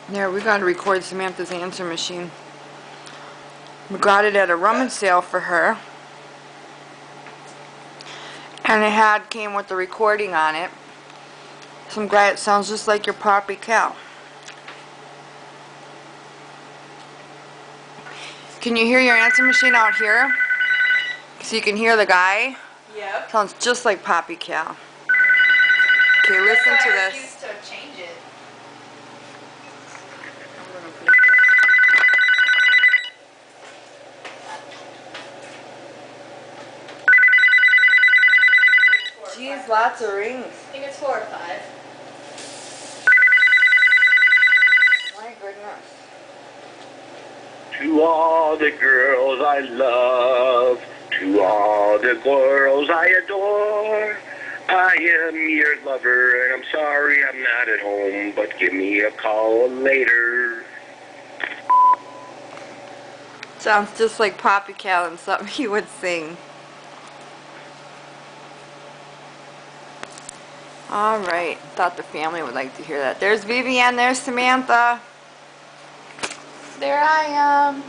There, we got to record Samantha's answer machine. We got it at a rummage sale for her. And it came with the recording on it. Some guy, it sounds just like your Poppie Cal. Can you hear your answer machine out here? So you can hear the guy? Yep. Sounds just like Poppie Cal. Okay, listen to this. I refuse to change it. Jeez, lots of rings. I think it's 4 or 5. My goodness. To all the girls I love, to all the girls I adore, I am your lover and I'm sorry I'm not at home, but give me a call later. Sounds just like Poppie Cal and something he would sing. Alright, thought the family would like to hear that. There's Vivian, there's Samantha. There I am.